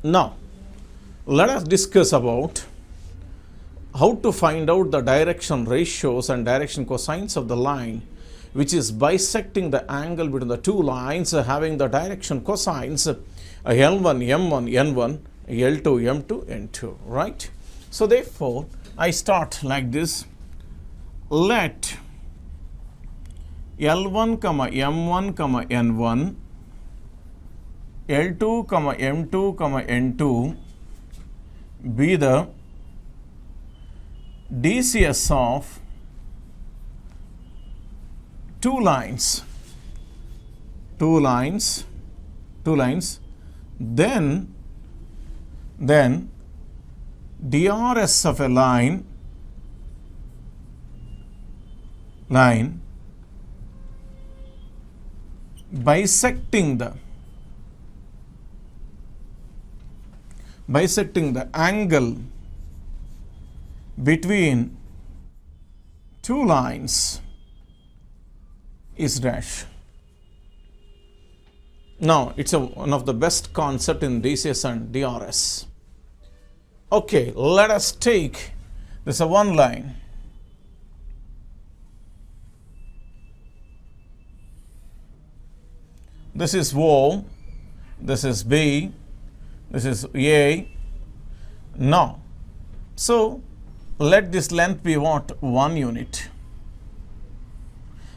Now, let us discuss about how to find out the direction ratios and direction cosines of the line which is bisecting the angle between the two lines having the direction cosines L1, M1, N1, L2, M2, N2, right? So therefore, I start like this. Let L1, M1, N1, L2, M2, N2 be the DCS of two lines, then DRS of a line bisecting the angle between two lines is dash. Now, it's one of the best concept in DCS and DRS. Okay, let us take this one line. This is O, this is B, this is A. Now, so let this length be what? 1 unit.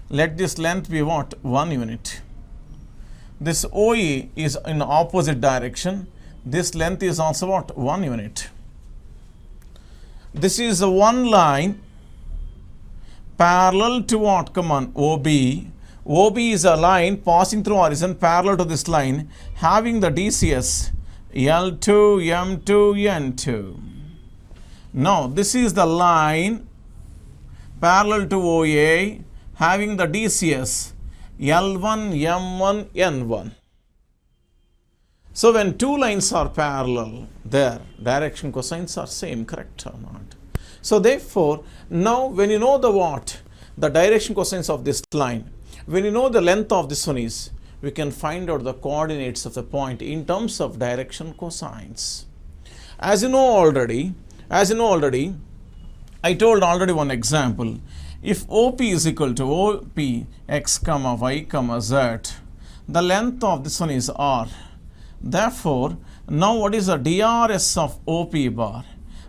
Let this length be what? 1 unit. This OE is in opposite direction. This length is also what? 1 unit. This is one line parallel to what? Come on, OB. OB is a line passing through horizon parallel to this line having the DCS L2, M2, N2. Now, this is the line parallel to OA having the DCS L1, M1, N1. So, when two lines are parallel, their direction cosines are same, correct or not? So, therefore, now when you know the direction cosines of this line, when you know the length of this one is, we can find out the coordinates of the point in terms of direction cosines. As you know already, I told already one example. If OP is equal to OP x, y, z, the length of this one is r. Therefore, now what is the DRS of OP bar?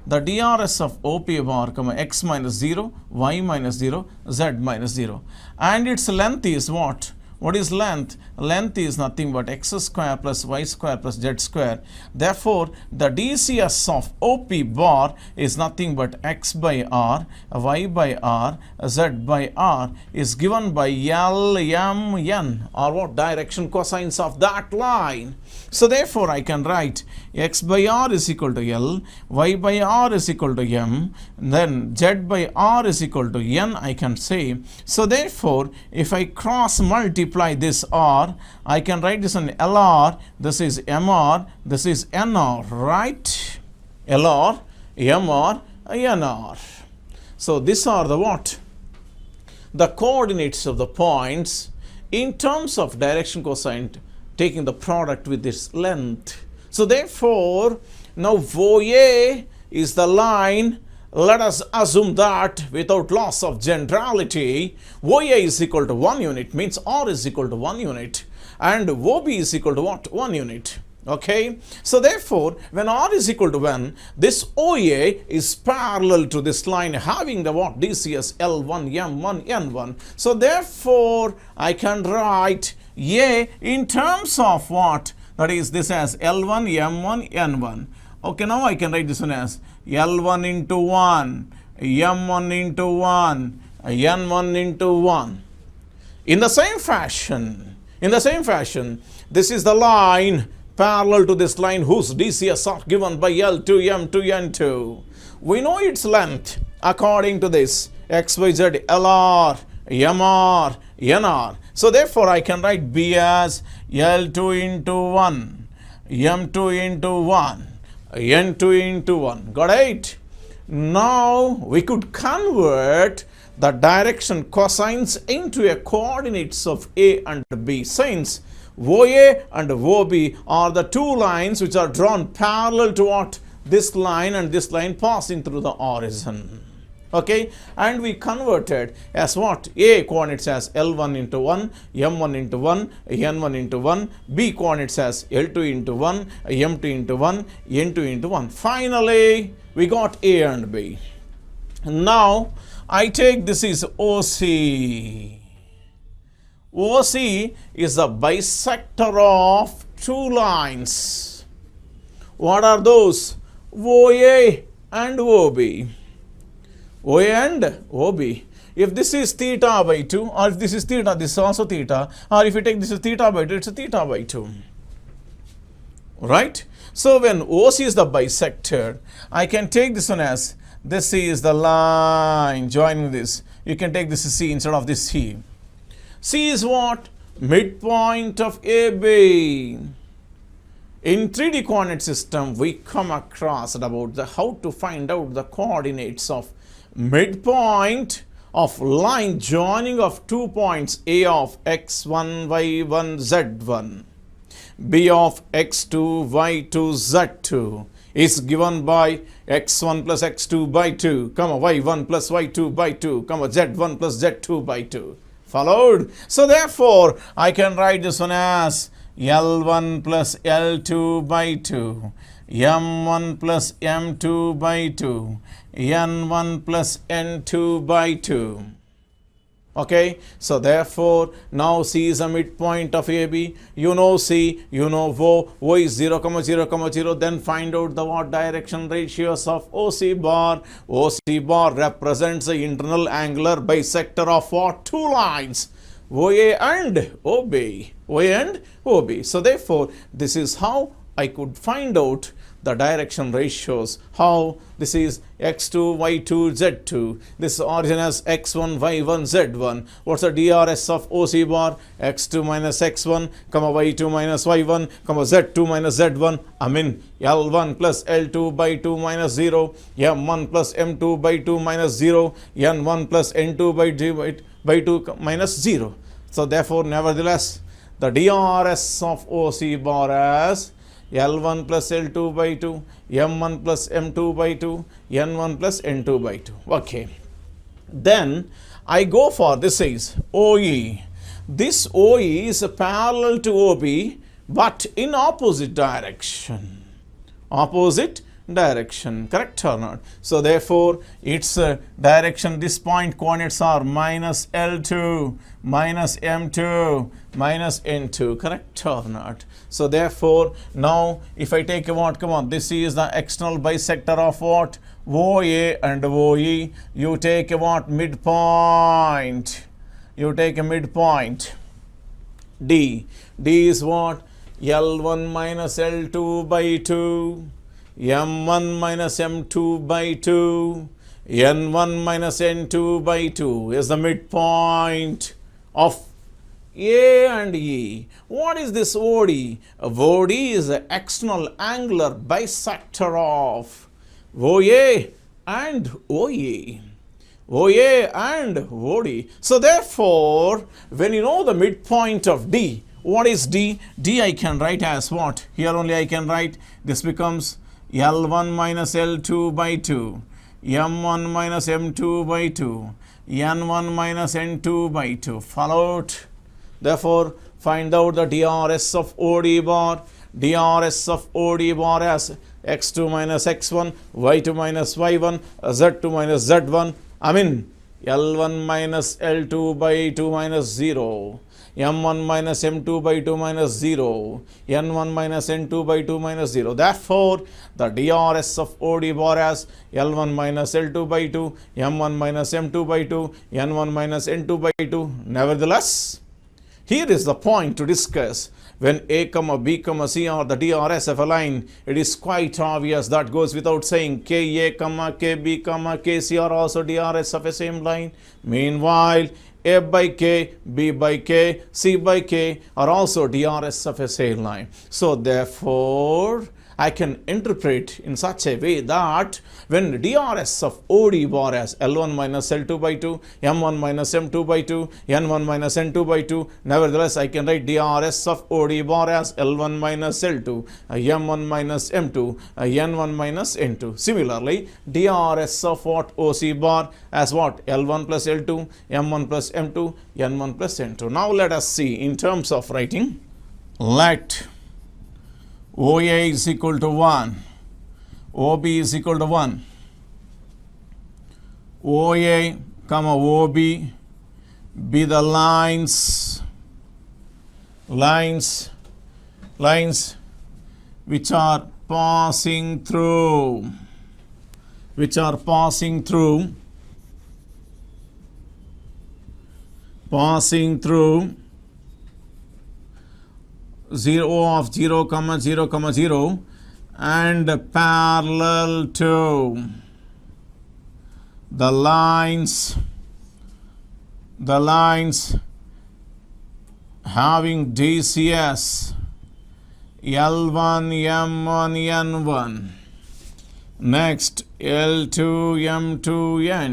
The DRS of OP bar, x minus 0, y minus 0, z minus 0. And its length is what? What is length? Length is nothing but x square plus y square plus z square. Therefore, the DCS of OP bar is nothing but x by r, y by r, z by r is given by L, M, N, or what? Direction cosines of that line. So therefore, I can write x by r is equal to L, y by r is equal to M, then z by r is equal to N, I can say. So therefore, if I cross multiply this r, I can write this on LR, this is MR, this is NR, right? LR, MR, NR. So these are the what? The coordinates of the points in terms of direction cosine taking the product with this length. So therefore, now OA is the line. Let us assume that without loss of generality, OA is equal to 1 unit, means R is equal to 1 unit, and OB is equal to what? 1 unit. Okay, so therefore, when R is equal to 1, this OA is parallel to this line having the what? DCS L1, M1, N1. So therefore, I can write A in terms of what? That is, this as L1, M1, N1. Okay, now I can write this one as L1 into 1, M1 into 1, N1 into 1. In the same fashion, this is the line parallel to this line whose DCS are given by L2, M2, N2. We know its length according to this x, y, z, LR, MR, NR. So therefore, I can write B as L2 into 1, M2 into 1, N2 into 1. Got it? Now, we could convert the direction cosines into a coordinates of A and B, since OA and OB are the two lines which are drawn parallel to what? This line and this line passing through the horizon. Okay, and we converted as what? A coordinates as L1 into 1, M1 into 1, N1 into 1, B coordinates as L2 into 1, M2 into 1, N2 into 1. Finally, we got A and B. Now, I take this is OC. OC is the bisector of two lines. What are those? OA and OB. OA and OB. If this is theta by 2, or if this is theta, this is also theta, or if you take this is theta by 2, it's a theta by 2. Right? So when OC is the bisector, I can take this one as, this is the line joining this. You can take this as C instead of this C. C is what? Midpoint of AB. In 3D coordinate system, we come across about how to find out the coordinates of midpoint of line joining of 2 points A of x1, y1, z1, B of x2, y2, z2 is given by x1 plus x2 by 2, comma y1 plus y2 by 2, comma z1 plus z2 by 2. Followed? So therefore, I can write this one as L1 plus L2 by 2, M1 plus M2 by 2, N1 plus N2 by 2. Okay, so therefore, now C is a midpoint of AB. You know C, you know O is 0, 0, 0. Then find out the what direction ratios of OC bar. OC bar represents the internal angular bisector of what? Two lines, OA and OB. OA and OB. So therefore, this is how I could find out the direction ratios. How? This is x2, y2, z2. This origin as x1, y1, z1. What's the DRS of OC bar? x2 minus x1, comma y2 minus y1, comma z2 minus z1. I mean L1 plus L2 by 2 minus 0, M1 plus M2 by 2 minus 0, N1 plus N2 by 2 minus 0. So therefore, nevertheless, the DRS of OC bar as L1 plus L2 by 2, M1 plus M2 by 2, N1 plus N2 by 2. Okay. Then I go for this is OE. This OE is parallel to OB but in opposite direction. Opposite direction, correct or not? So therefore, its direction, this point coordinates are minus L2, minus M2, minus N2, correct or not? So therefore, now if I take a what, come on, this is the external bisector of what? OA and OE. You take a what? Midpoint. You take a midpoint. D. D is what? L1 minus L2 by 2. M1 minus M2 by 2, N1 minus N2 by 2 is the midpoint of A and E. What is this OD? OD is the external angular bisector of OA and OE. OA and OD. So therefore, when you know the midpoint of D, what is D? D I can write as what? Here only I can write, this becomes L1 minus L2 by 2, M1 minus M2 by 2, N1 minus N2 by 2. Followed? Therefore, find out the DRS of OD bar. DRS of OD bar as x2 minus x1, y2 minus y1, z2 minus z1. I mean L1 minus L2 by 2 minus 0. M1 minus M2 by 2 minus 0, N1 minus N2 by 2 minus 0. Therefore, the DRS of OD bar as L1 minus L2 by 2, M1 minus M2 by 2, N1 minus N2 by 2. Nevertheless, here is the point to discuss. When A, B, C are the DRS of a line, it is quite obvious, that goes without saying, KA, KB, KC are also DRS of a same line. Meanwhile, A by K, B by K, C by K are also DRS of a same line. So therefore, I can interpret in such a way that when DRS of OD bar as L1 minus L2 by 2, M1 minus M2 by 2, N1 minus N2 by 2, nevertheless I can write DRS of OD bar as L1 minus L2, M1 minus M2, N1 minus N2. Similarly, DRS of what OC bar as what L1 plus L2, M1 plus M2, N1 plus N2. Now let us see in terms of writing. Let OA is equal to 1, OB is equal to 1, OA, OB be the lines which are passing through 0 of 0, 0, 0 and parallel to the lines having DCS L1, M1, N1, next L2, M2,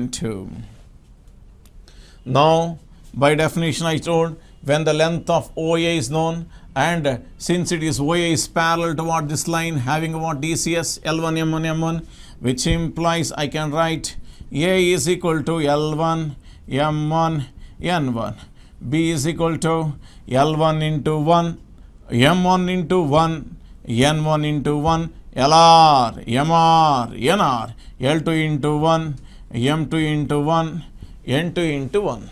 N2. Now by definition I told, when the length of OA is known, and since it is OA is parallel to what this line having what DCS L1, M1, M1, which implies I can write A is equal to L1, M1, N1, B is equal to L1 into 1, M1 into 1, N1 into 1, LR, MR, NR, L2 into 1, M2 into 1, N2 into 1.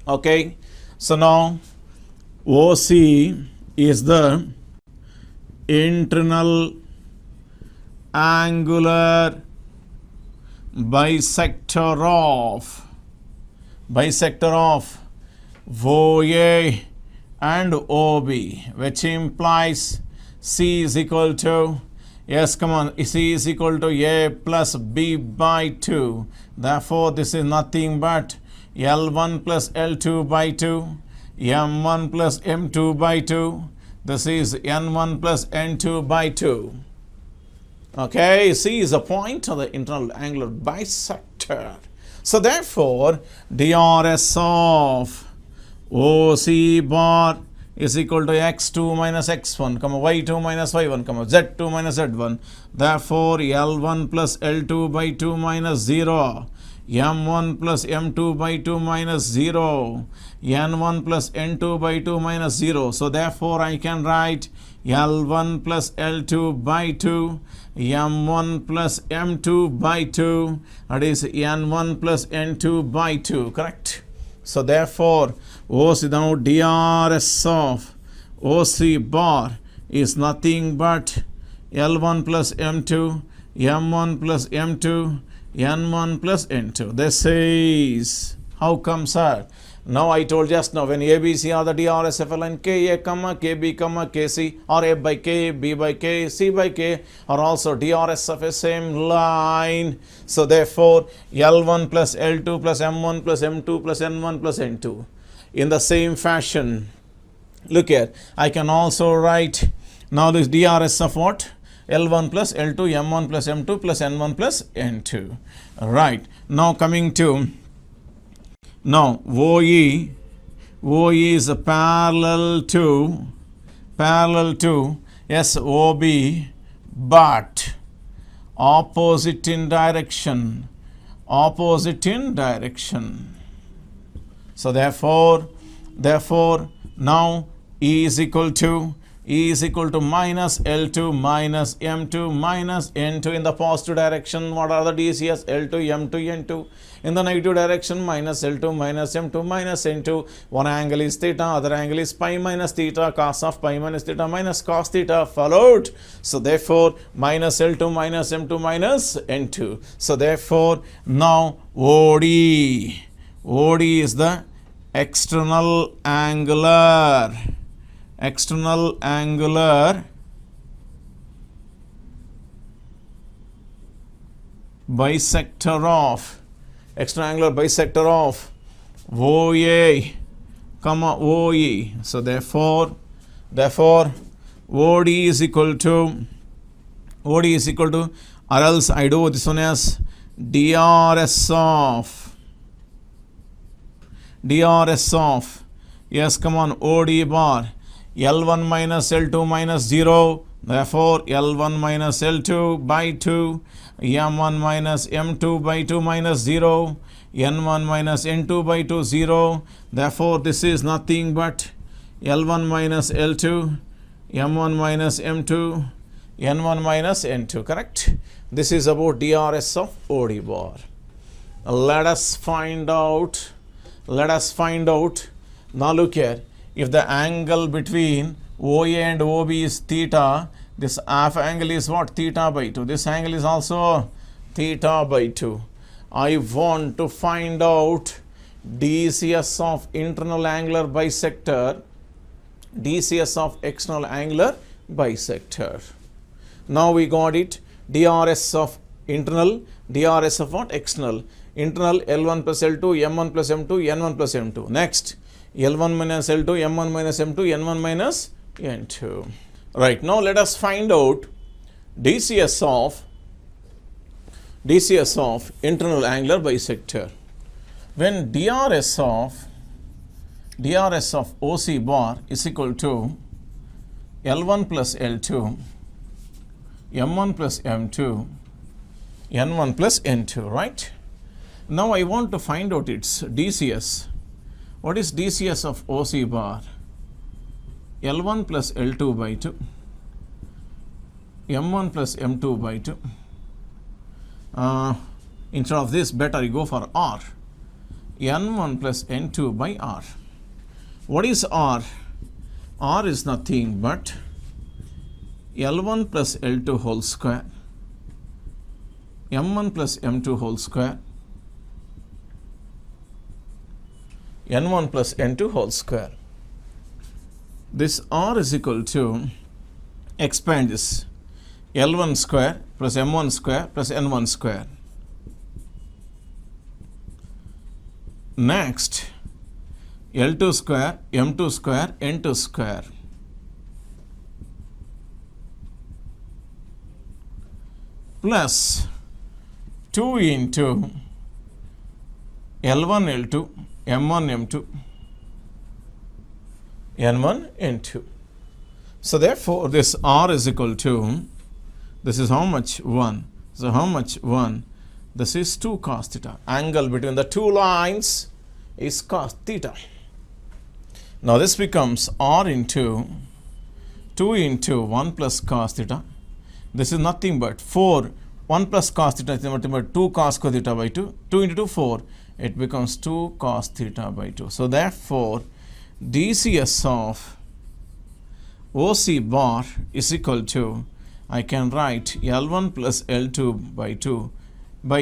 Okay, so now OC is the internal angular bisector of OA and OB, which implies C is equal to, yes, come on, C is equal to A plus B by 2. Therefore, this is nothing but L1 plus L2 by 2, M1 plus M2 by 2. This is N1 plus N2 by 2. Okay, C is a point of the internal angular bisector. So therefore, DRS of OC bar is equal to x2 minus x1, y2 minus y1, z2 minus z1. Therefore, L1 plus L2 by 2 minus 0. M1 plus M2 by 2 minus 0, N1 plus N2 by 2 minus 0. So therefore I can write L1 plus L2 by 2, M1 plus M2 by 2, that is N1 plus N2 by 2, correct? So therefore OC now DRS of OC bar is nothing but L1 plus M2, M1 plus M2, N1 plus N2. This is, how come, sir? Now I told just now, when ABC are the DRS of a line KA, KB, KC, or A by K, B by K, C by K are also DRS of a same line. So therefore, L1 plus L2 plus M1 plus M2 plus N1 plus N2. In the same fashion, look here, I can also write now this DRS of what? L1 plus L2, M1 plus M2 plus N1 plus N2. Right. Now coming to, now OE is parallel to yes, OB, but opposite in direction. So therefore now E is equal to minus L2 minus M2 minus N2 in the positive direction. What are the DCS? L2, M2, N2. In the negative direction, minus L2 minus M2 minus N2. One angle is theta, other angle is pi minus theta, cos of pi minus theta minus cos theta followed. So therefore, minus L2 minus M2 minus N2. So therefore, now OD is the external angular bisector of OA, OE. So therefore OD is equal to, or else I do this one as DRS of, yes, come on, OD bar, L1 minus L2 minus 0, therefore L1 minus L2 by 2, M1 minus M2 by 2 minus 0, N1 minus N2 by 2, 0, therefore this is nothing but L1 minus L2, M1 minus M2, N1 minus N2, correct? This is about DRS of OD bar. Let us find out. Now look here. If the angle between OA and OB is theta, this half angle is what? Theta by 2. This angle is also theta by 2. I want to find out DCS of internal angular bisector, DCS of external angular bisector. Now we got it. DRS of internal, DRS of what? External. Internal L1 plus L2, M1 plus M2, N1 plus M2. Next, L1 minus L2, M1 minus M2, N1 minus N2. Right, now let us find out DCS of internal angular bisector. When DRS of OC bar is equal to L1 plus L2, M1 plus M2, N1 plus N2, right? Now I want to find out its DCS. What is DCS of OC bar? L1 plus L2 by 2, M1 plus M2 by 2. Instead of this, better you go for R. N1 plus N2 by R. What is R? R is nothing but L1 plus L2 whole square, M1 plus M2 whole square, N1 plus N2 whole square. This R is equal to, expand this, L1 square plus M1 square plus N1 square. Next, L2 square, M2 square, N2 square. Plus 2 into L1 L2, M1 M2, N1 N2. So therefore this R is equal to, this is how much? 1. So how much? 1. This is 2 cos theta. Angle between the two lines is cos theta. Now this becomes R into 2 into 1 plus cos theta. This is nothing but 4. 1 plus cos theta is nothing but 2 cos theta by 2. 2 into 2, 4. It becomes 2 cos theta by 2. So therefore, DCS of OC bar is equal to, I can write L1 plus L2 by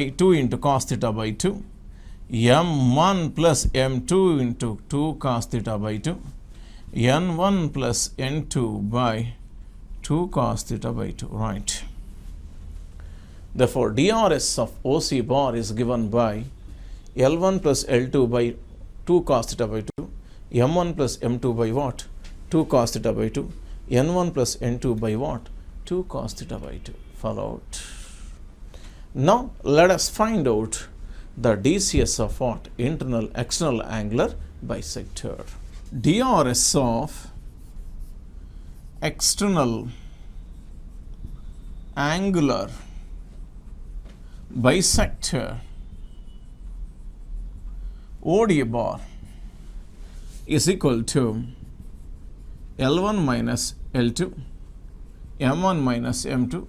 2 into cos theta by 2, M1 plus M2 into 2 cos theta by 2, N1 plus N2 by 2 cos theta by 2, right? Therefore, DRS of OC bar is given by L1 plus L2 by 2 cos theta by 2, M1 plus M2 by what? 2 cos theta by 2, N1 plus N2 by what? 2 cos theta by 2. Followed. Now let us find out the DCS of what? Internal external angular bisector. DRS of external angular bisector OD bar is equal to L1 minus L2, M1 minus M2,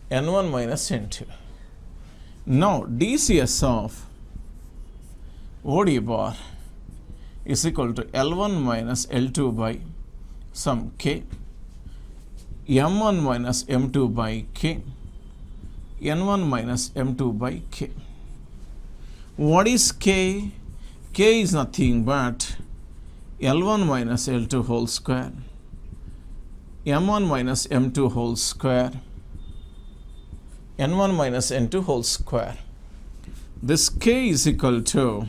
N1 minus N2. Now DCS of OD bar is equal to L1 minus L2 by some K, M1 minus M2 by K, N1 minus M2 by K. What is K? K is nothing but L1 minus L2 whole square, M1 minus M2 whole square, N1 minus N2 whole square. This K is equal to,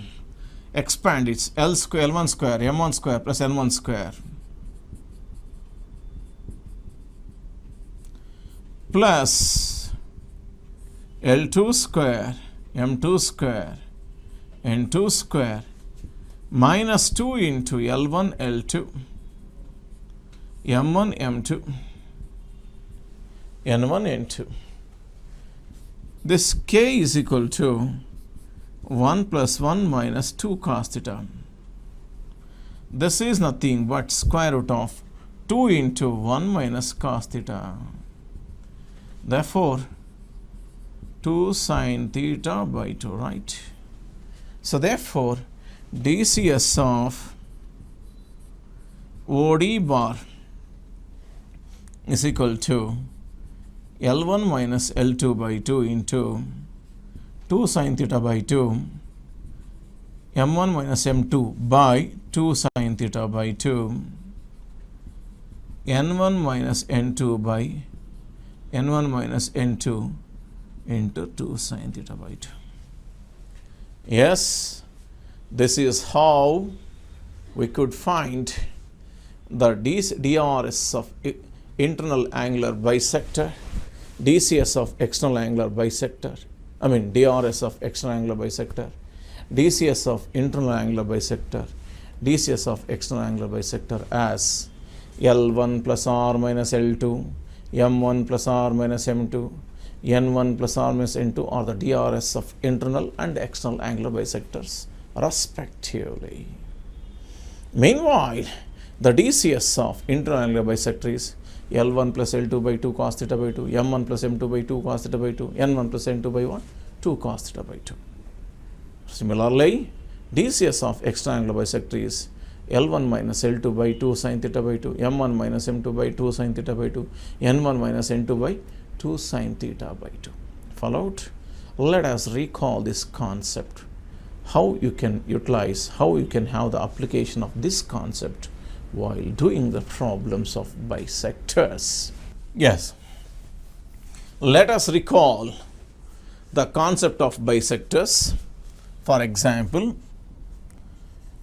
expand its L square, L1 square, M1 square plus N1 square. plus L2 square M2 square N2 square minus 2 into L1 L2 M1 M2 N1 N2. This k is equal to 1 plus 1 minus 2 cos theta. This is nothing but square root of 2 into 1 minus cos theta. Therefore, 2 sin theta by 2, right? So therefore, DCS of OD bar is equal to L1 minus L2 by 2 into 2 sin theta by 2 M1 minus M2 by 2 sin theta by 2 N1 minus N2 by N1 minus N2 into 2 sin theta by 2. Yes, this is how we could find the DRS of internal angular bisector, DCS of external angular bisector, DRS of external angular bisector, DCS of internal angular bisector, DCS of external angular bisector as L1 plus R minus L2, M1 plus R minus M2, N1 plus R minus N2 are the DRS of internal and external angular bisectors respectively. Meanwhile, the DCS of internal angular bisector is L1 plus L2 by 2 cos theta by 2, M1 plus M2 by 2 cos theta by 2, N1 plus N2 by 1, 2 cos theta by 2. Similarly, DCS of external angular bisector is L1 minus L2 by 2 sin theta by 2, M1 minus M2 by 2 sin theta by 2, N1 minus N2 by 2 sin theta by 2. Followed? Let us recall this concept. How you can utilize, how you can have the application of this concept while doing the problems of bisectors. Yes. Let us recall the concept of bisectors. For example,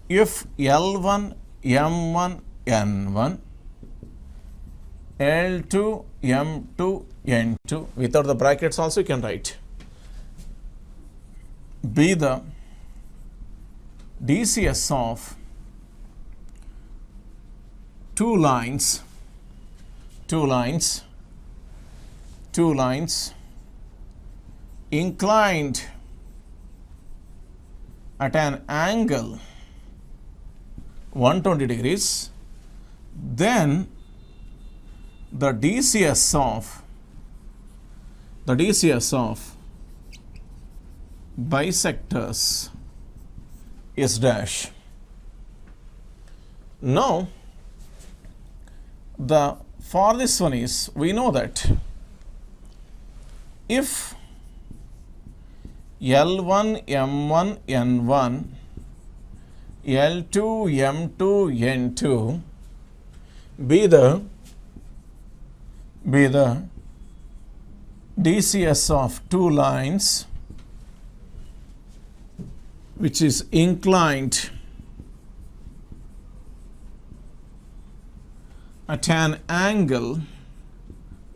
if L1, M1, N1, L2, M2, N2, without the brackets also you can write, be the DCS of two lines inclined at an angle 120 degrees, then the DCS of bisectors is dash. Now, for this one is, we know that if L1, M1, N1, L2, M2, N2 be the DCS of two lines which is inclined at an angle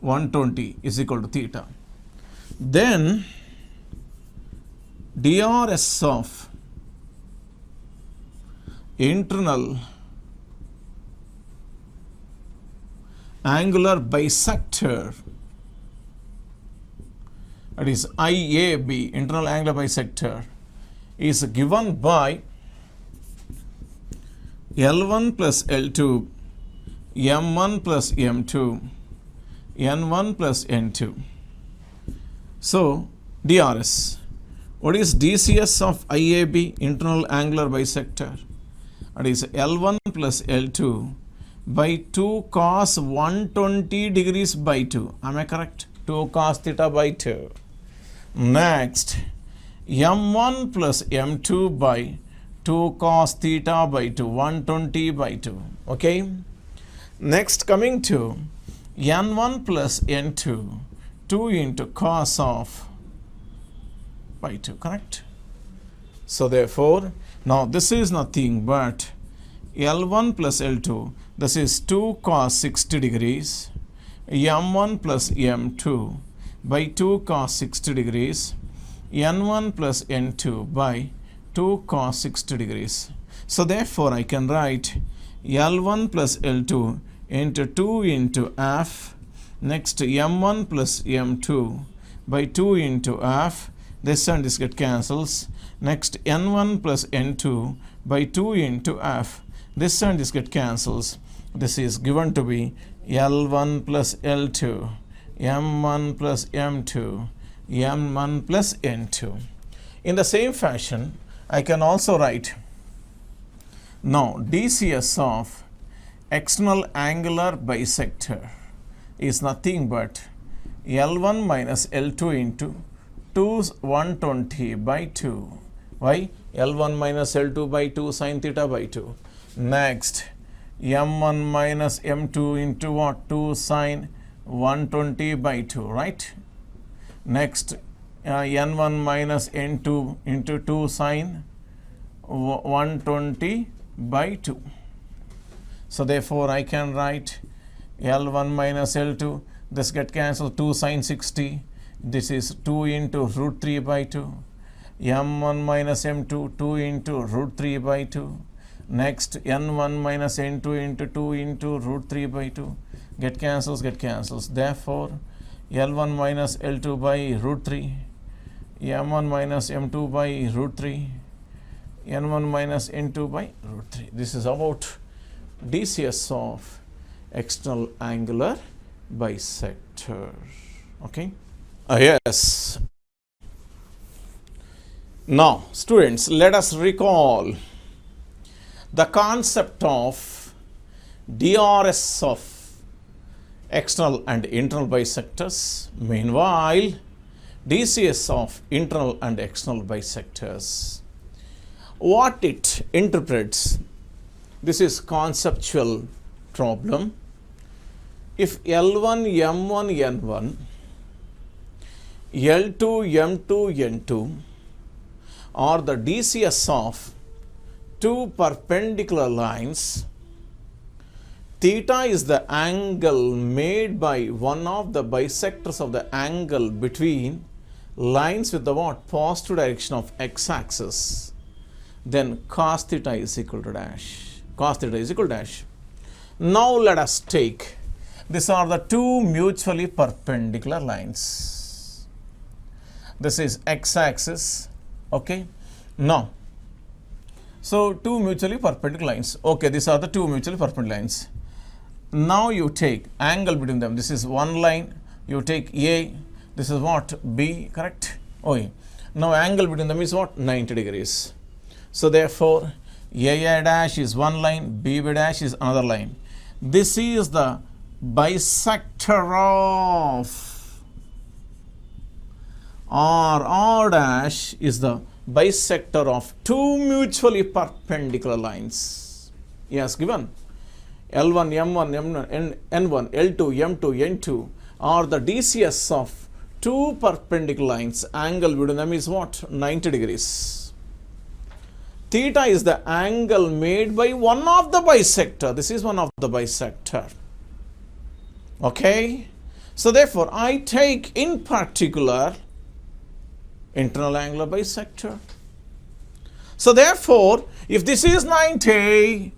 120 is equal to theta, then DRS of internal angular bisector, that is IAB, internal angular bisector, is given by L1 plus L2, M1 plus M2, N1 plus N2. So, DRS. What is DCS of IAB, internal angular bisector? That is L1 plus L2 by 2 cos 120 degrees by 2. Am I correct? 2 cos theta by 2. Next, M1 plus M2 by 2 cos theta by 2, 120 by 2. Okay. Next, coming to N1 plus N2, 2 into cos of by 2, correct? So therefore, now this is nothing but L1 plus L2, this is 2 cos 60 degrees m1 plus m2 by 2 cos 60 degrees, n1 plus n2 by 2 cos 60 degrees. So therefore I can write L1 plus L2 into 2 into f, next m1 plus m2 by 2 into f, this and this get cancels, next n1 plus n2 by 2 into f, this and this get cancels, this is given to be L1 plus L2, m1 plus m2, m1 plus n2. In the same fashion, I can also write now DCS of external angular bisector is nothing but L1 minus L2 into 2 120 by 2. Why? L1 minus L2 by 2 sin theta by 2. Next, m1 minus m2 into what? 2 sin 120 by 2, right? Next, n1 minus n2 into 2 sin 120 by 2. So therefore I can write L1 minus L2, this get cancelled, 2 sin 60, this is 2 into root 3 by 2, m1 minus m2, 2 into root 3 by 2, next n1 minus n2 into 2 into root 3 by 2, get cancels, therefore L1 minus L2 by root 3, m1 minus m2 by root 3, n1 minus n2 by root 3. This is about DCS of external angular bisector. Okay. Yes. Now, students, let us recall the concept of DRS of external and internal bisectors. Meanwhile, DCS of internal and external bisectors. What it interprets, this is conceptual problem. If L1, M1, N1, L2, M2, N2 are the DCS of two perpendicular lines, theta is the angle made by one of the bisectors of the angle between lines with the what? Positive direction of x-axis. Then cos theta is equal to dash. Cos theta is equal to dash. Now let us take, these are the two mutually perpendicular lines. This is x-axis. Okay. Now, so two mutually perpendicular lines. Okay, these are the two mutually perpendicular lines. Now you take angle between them. This is one line. You take A. This is what? B. Correct? Okay. Now angle between them is what? 90 degrees. So therefore, A dash is one line, B dash is another line. This is the bisector of R dash is the bisector of two mutually perpendicular lines. Yes, given L1, M1, N1, L2, M2, N2 are the DCS of two perpendicular lines. Angle between them is what? 90 degrees. Theta is the angle made by one of the bisector. This is one of the bisector. Okay. So therefore, I take in particular internal angular bisector. So therefore, if this is 90,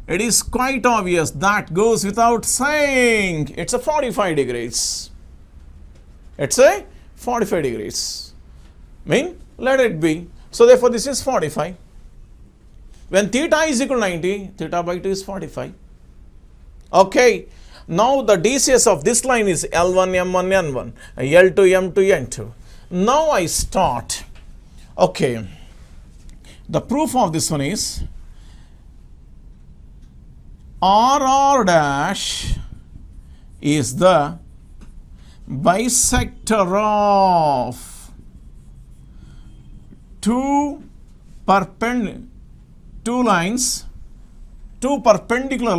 it is quite obvious, that goes without saying, it's a 45 degrees. It's a 45 degrees. Let it be. So therefore, this is 45. When theta is equal to 90, theta by 2 is 45. Okay. Now the DCS of this line is L1, M1, N1, L2, M2, N2. Now I start. Okay. The proof of this one is RR dash is the bisector of two perpendicular lines. Two perpendicular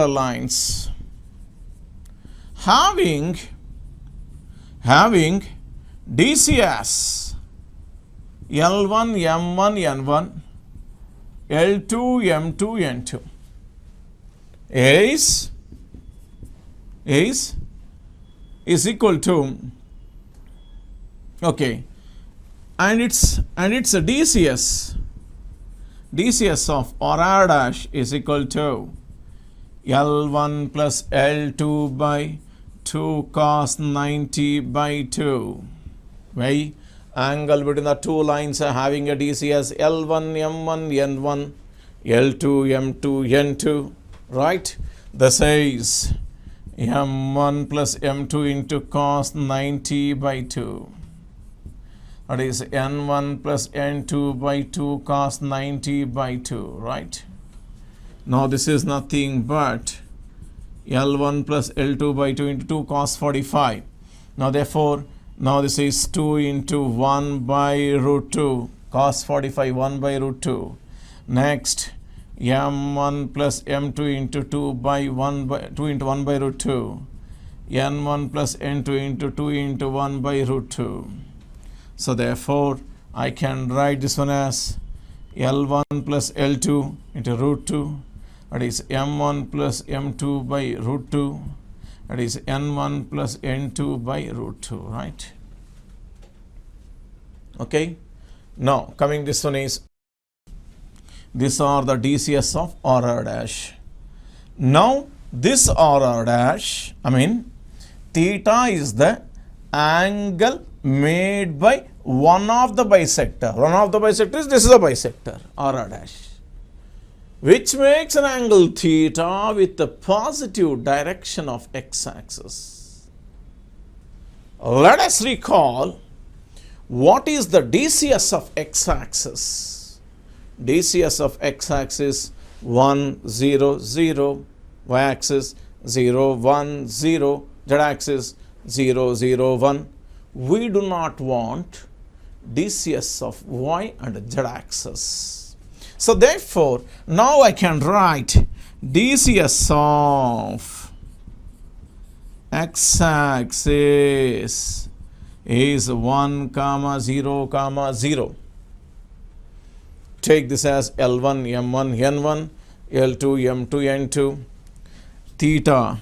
lines having DCS L1, M1, N1, L2 M2 N2 is equal to, okay, and it's a DCS of RR dash is equal to L1 plus L2 by 2 cos 90 by 2. Why? Angle between the two lines are having a DCS L1 M1 N1 L2 M2 N2, right? This is M1 plus M2 into cos 90 by 2. That is N1 plus N2 by 2 cos 90 by 2, right? Now this is nothing but L1 plus L2 by 2 into 2 cos 45. Now therefore, now this is 2 into 1 by root 2 cos 45, 1 by root 2. Next, M1 plus M2 into 2 by 1 by 2 into 1 by root 2. N1 plus N2 into 2 into 1 by root 2. So therefore, I can write this one as L1 plus L2 into root 2. That is M1 plus M2 by root 2. That is N1 plus N2 by root 2, right? Okay. Now, coming this one is, these are the DCS of RR dash. Now, this RR dash, theta is the angle made by one of the bisector. One of the bisectors, this is a bisector, RR dash, which makes an angle theta with the positive direction of x-axis. Let us recall what is the DCS of x-axis. DCS of x-axis 1, 0, 0, y-axis 0, 1, 0, z-axis 0, 0, 1. We do not want DCS of y and z-axis. So therefore, now I can write DCS of x-axis is 1, 0, 0. Take this as L1, M1, N1, L2, M2, N2. Theta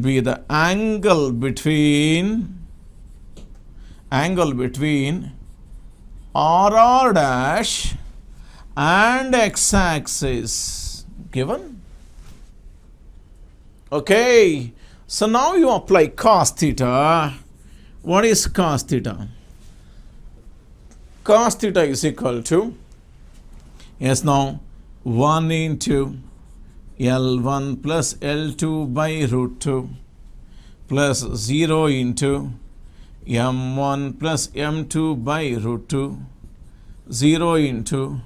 be the angle between RR dash and x-axis given. Okay, so now you apply cos theta. What is cos theta? Cos theta is equal to, yes, now 1 into L1 plus L2 by root 2 plus 0 into M1 plus M2 by root 2, 0 into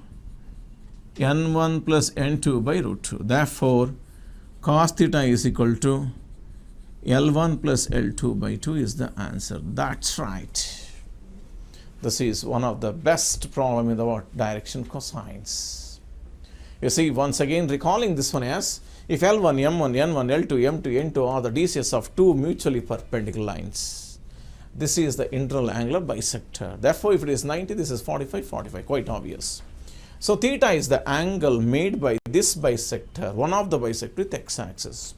N1 plus N2 by root 2. Therefore, cos theta is equal to L1 plus L2 by 2 is the answer. That's right. This is one of the best problem in the direction cosines. You see, once again recalling this one as, if L1, M1, N1, L2, M2, N2 are the DCS of two mutually perpendicular lines, this is the internal angular bisector. Therefore, if it is 90, this is 45, 45, quite obvious. So theta is the angle made by this bisector, one of the bisector with x-axis.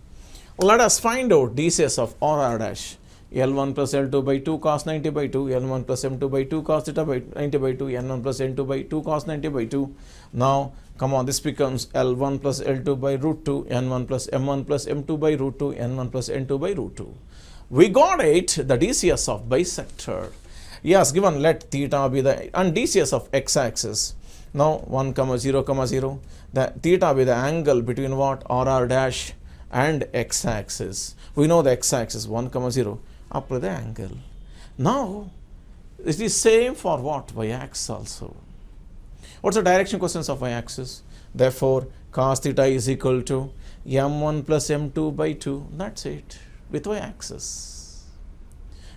Let us find out DCS of RR dash. L1 plus L2 by 2 cos 90 by 2, N1 plus M2 by 2 cos theta by 90 by 2, N1 plus N2 by 2 cos 90 by 2. Now, come on, this becomes L1 plus L2 by root 2, N1 plus M1 plus M2 by root 2, N1 plus N2 by root 2. We got it, the DCS of bisector. Yes, given let theta be the, and DCS of x-axis. Now, 1, 0, 0, the theta be the angle between what? RR dash and x-axis. We know the x-axis 1, 0, apply the angle. Now, it is same for what? Y-axis also. What's the direction cosines of y-axis? Therefore, cos theta is equal to M1 plus M2 by 2. That's it. With y-axis.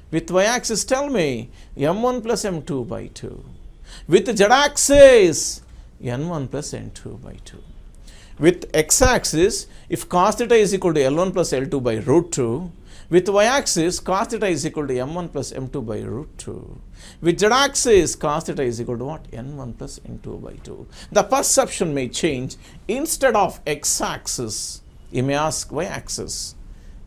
With y-axis, tell me, M1 plus M2 by 2. With z-axis, N1 plus N2 by 2. With x-axis, if cos theta is equal to L1 plus L2 by root 2, With y-axis, cos theta is equal to m1 plus m2 by root 2. With z-axis, cos theta is equal to what? n1 plus n2 by 2. The perception may change. Instead of x-axis, you may ask y-axis,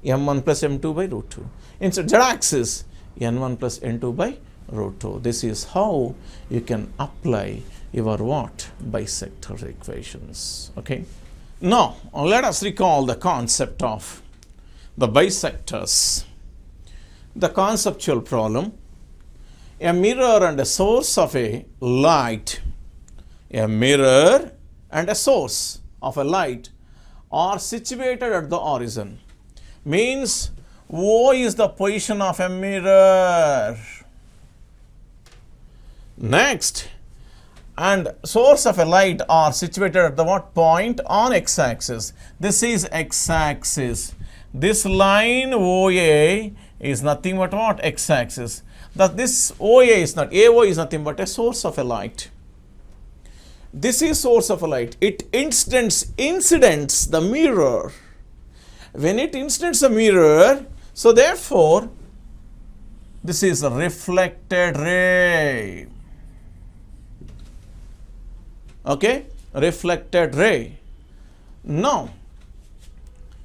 m1 plus m2 by root 2. Instead z-axis, n1 plus n2 by root 2. This is how you can apply your what? Bisector equations. Okay. Now, let us recall the concept of the bisectors. The conceptual problem: a mirror and a source of a light, a mirror and a source of a light are situated at the horizon. Means O is the position of a mirror. Next, and source of a light are situated at the what point? On x-axis. This is x-axis. This line OA is nothing but what? X-axis. That this OA is not, AO is nothing but a source of a light. This is source of a light. It incidents the mirror. When it incidents the mirror, so therefore, this is a reflected ray. Okay, reflected ray. Now,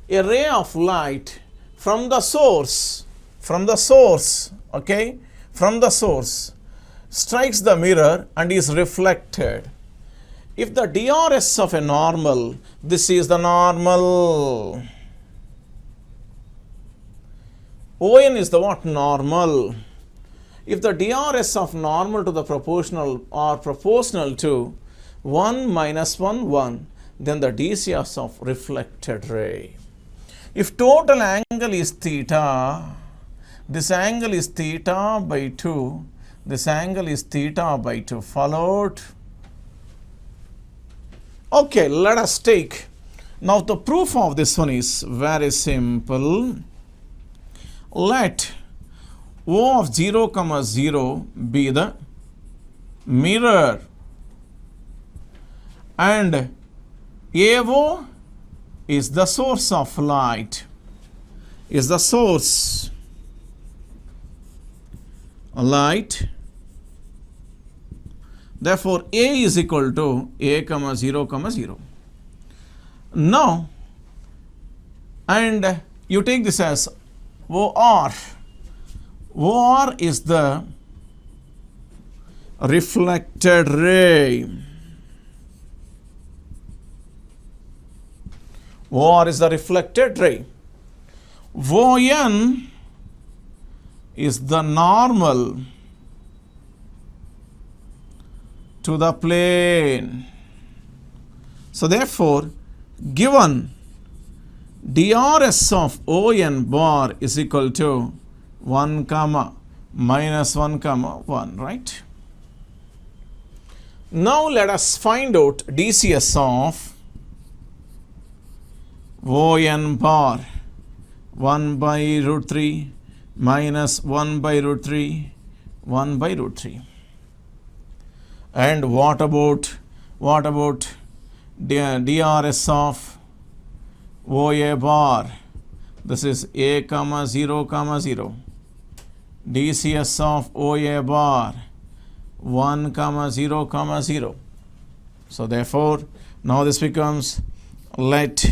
a ray of light from the source, okay, from the source, strikes the mirror and is reflected. If the DRS of a normal, this is the normal. ON is the what? Normal. If the DRS of normal to the proportional or proportional to 1 minus 1, 1, then the DCS of reflected ray. If total angle is theta, this angle is theta by 2, this angle is theta by 2, followed? Okay, let us take. Now the proof of this one is very simple. Let O of 0, 0 be the mirror and AO is the source of light, is the source light. Therefore, A is equal to A, 0, 0. Now, and you take this as OR. OR is the reflected ray. OR is the reflected ray. ON is the normal to the plane. So therefore, given DRS of ON bar is equal to 1 comma minus 1 comma 1, right? Now let us find out DCS of ON bar. 1 by root 3 minus 1 by root 3, 1 by root 3. And what about DRS of OA bar? This is A, 0, 0. DCS of OA bar 1, 0, 0. So therefore, now this becomes let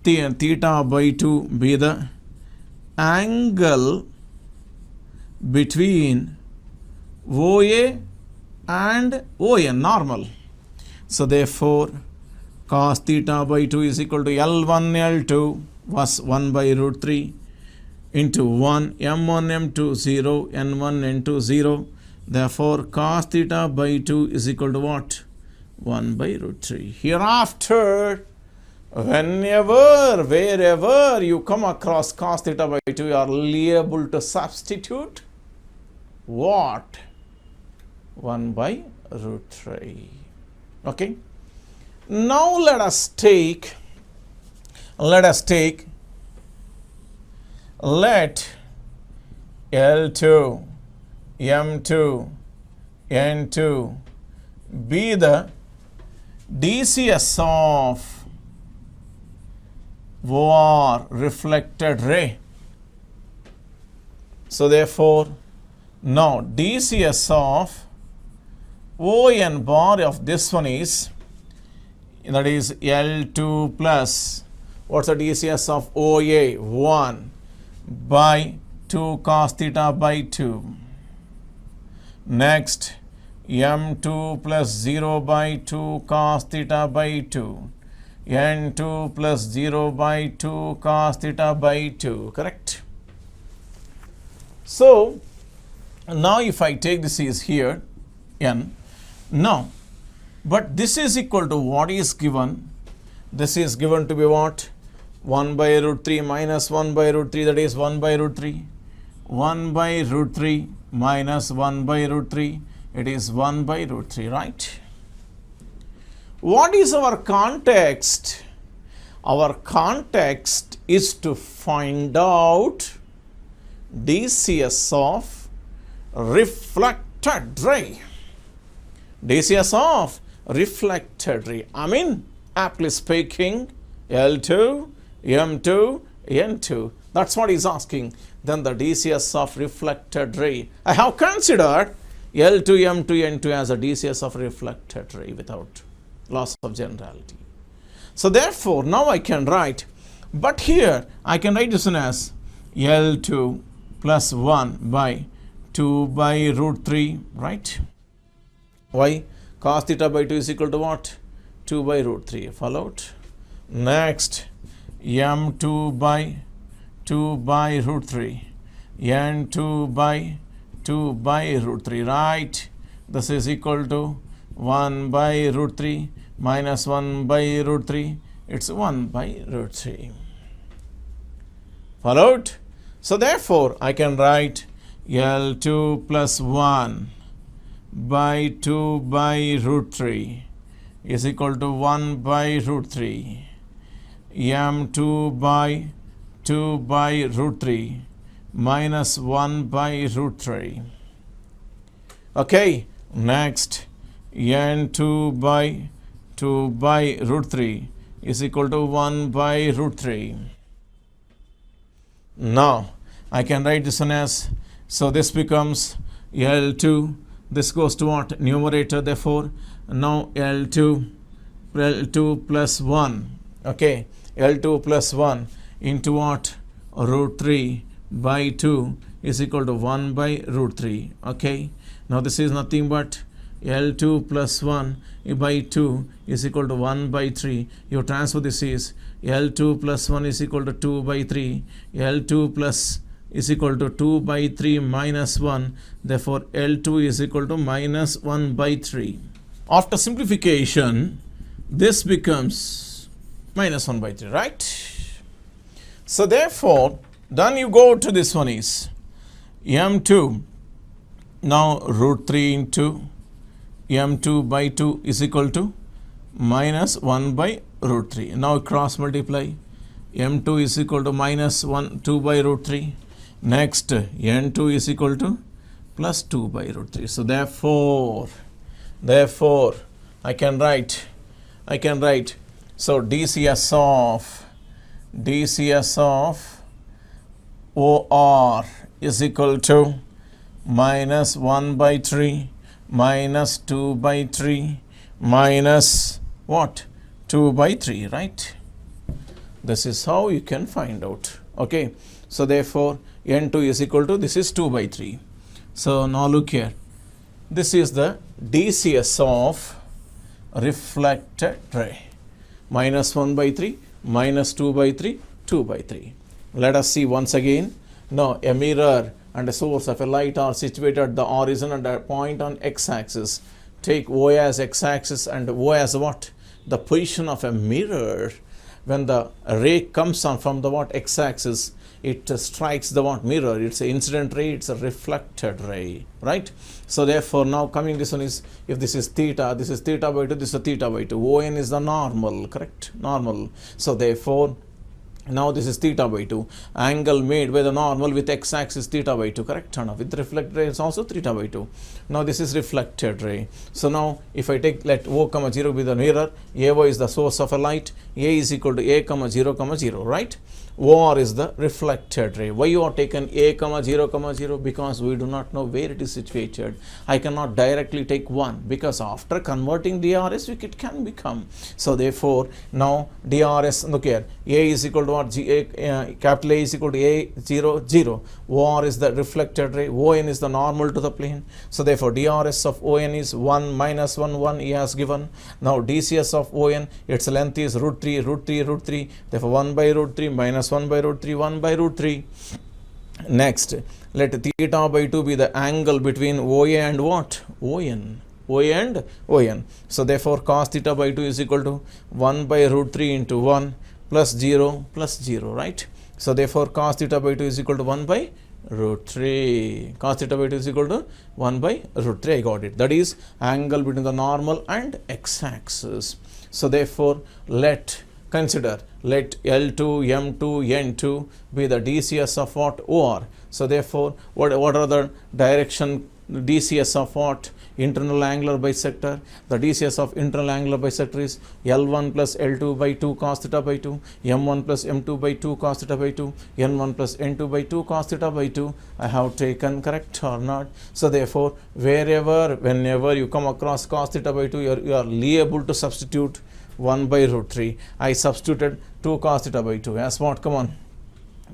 theta by 2 be the angle between OA and ON normal. So therefore, cos theta by 2 is equal to L1 L2 was 1 by root 3 into 1 M1 M2 0 N1 N2 0. Therefore, cos theta by 2 is equal to what? 1 by root 3. Hereafter, whenever, wherever you come across cos theta by 2, you are liable to substitute what? 1 by root 3. Okay. Now let us take let L2, M2, N2 be the DCS of OR, reflected ray. So therefore, now DCS of ON bar of this one is, that is L2 plus, what's the DCS of OA? 1 by 2 cos theta by 2. Next, M2 plus 0 by 2 cos theta by 2. N2 plus 0 by 2 cos theta by 2, correct? So, now if I take this is here, N, now, but this is equal to what is given? This is given to be what? 1 by root 3 minus 1 by root 3, that is 1 by root 3. 1 by root 3 minus 1 by root 3, it is 1 by root 3, right? What is our context? Our context is to find out DCS of reflected ray. DCS of reflected ray. I mean, aptly speaking, L2, M2, N2. That's what he's asking. Then the DCS of reflected ray. I have considered L2, M2, N2 as a DCS of reflected ray without loss of generality. So therefore, now I can write, but here I can write this one as L2 plus 1 by 2 by root 3, right? Why? Cos theta by 2 is equal to what? 2 by root 3. Followed. Next, M2 by 2 by root 3. N2 by 2 by root 3, right? This is equal to 1 by root 3 minus 1 by root 3. It's 1 by root 3. Followed? So therefore, I can write L2 plus 1 by 2 by root 3 is equal to 1 by root 3. M2 by 2 by root 3 minus 1 by root 3. Okay, next, N2 by 2 by root 3 is equal to 1 by root 3. Now, I can write this one as, so this becomes L2, this goes to what? Numerator, therefore, now L2 plus 1, okay, L2 plus 1 into what? Root 3 by 2 is equal to 1 by root 3, okay. Now, this is nothing but L2 plus 1 by 2 is equal to 1 by 3. Your transfer this is L2 plus 1 is equal to 2 by 3. L2 plus is equal to 2 by 3 minus 1. Therefore, L2 is equal to minus 1 by 3. After simplification, this becomes minus 1 by 3, right? So, therefore, then you go to this one is M2. Now, root 3 into M2 by 2 is equal to minus 1 by root 3. Now cross multiply. M2 is equal to minus 2 by root 3. Next, N2 is equal to plus 2 by root 3. So therefore, I can write, so DCS of OR is equal to minus 1 by 3 minus 2 by 3 minus what? 2 by 3, right? This is how you can find out. Okay. So therefore, N2 is equal to, this is 2 by 3. So now look here. This is the DCS of reflected ray. Minus 1 by 3, minus 2 by 3, 2 by 3. Let us see once again. Now a mirror and a source of a light are situated at the origin and a point on x-axis. Take O as x-axis and O as what? The position of a mirror. When the ray comes on from the what? X-axis, it strikes the what? Mirror. It's an incident ray, it's a reflected ray, right? So therefore, now coming this one is, if this is theta, this is theta by 2, this is theta by 2. ON is the normal, correct? Normal. So therefore, Now this is theta by 2. Angle made by the normal with x-axis theta by 2, correct? And with reflected ray is also theta by 2. Now this is reflected ray. So now if I take, let O comma 0 be the mirror, AO is the source of a light, A is equal to A comma 0 comma 0, right? OR is the reflected ray. Why you are taken A comma 0 comma 0? Because we do not know where it is situated. I cannot directly take 1 because after converting DRS it can become. So therefore now DRS, look here, A is equal to what? Capital A is equal to A 0 0. OR is the reflected ray. ON is the normal to the plane. So therefore DRS of ON is 1 minus 1 1 he has given. Now DCS of ON, its length is root 3 root 3 root 3. Therefore 1 by root 3 minus 1 by root 3 1 by root 3. Next, let theta by 2 be the angle between OA and what? ON. OA and ON. So therefore cos theta by 2 is equal to 1 by root 3 into 1 plus 0, right? So therefore cos theta by 2 is equal to 1 by root 3. Cos theta by 2 is equal to 1 by root 3. I got it. That is angle between the normal and x-axis. So therefore consider, let L2, M2, N2 be the DCS of what? OR. So therefore, what are the direction DCS of what? Internal angular bisector. The DCS of internal angular bisector is L1 plus L2 by 2 cos theta by 2, M1 plus M2 by 2 cos theta by 2, N1 plus N2 by 2 cos theta by 2. I have taken, correct or not? So therefore, whenever you come across cos theta by 2, you are liable to substitute 1 by root 3. I substituted 2 cos theta by 2. As what? Come on.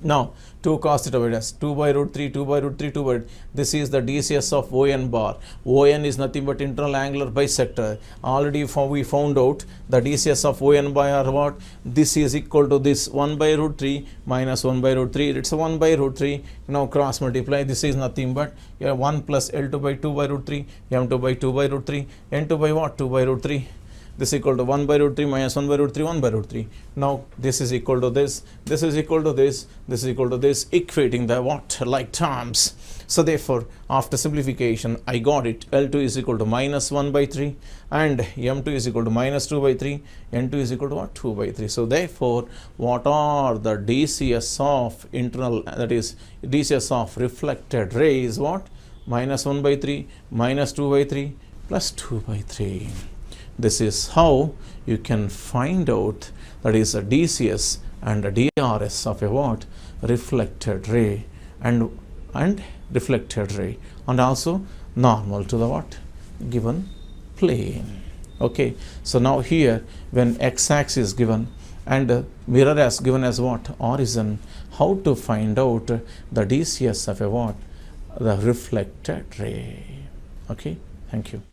Now 2 cos theta by 2 by root 3, 2 by root 3, 2 by. This is the DCS of ON bar. ON is nothing but internal angular bisector. Already we found out the DCS of ON bar what? This is equal to this 1 by root 3 minus 1 by root 3. It's a 1 by root 3. Now cross multiply. This is nothing but 1 plus L2 by 2 by root 3, M2 by 2 by root 3, N2 by what? 2 by root 3. This is equal to 1 by root 3 minus 1 by root 3, 1 by root 3. Now this is equal to this, this is equal to this, this is equal to this, equating the what? Like terms. So therefore, after simplification, I got it. L2 is equal to minus 1 by 3 and M2 is equal to minus 2 by 3, N2 is equal to what? 2 by 3. So therefore, what are the DCS of internal, that is DCS of reflected ray is what? Minus 1 by 3, minus 2 by 3, plus 2 by 3. This is how you can find out, that is a DCS and a DRS of a what? Reflected ray and reflected ray, and also normal to the what? Given plane. Okay, so now here when x-axis is given and mirror as given as what? Horizon, how to find out the DCS of a what? The reflected ray. Okay, thank you.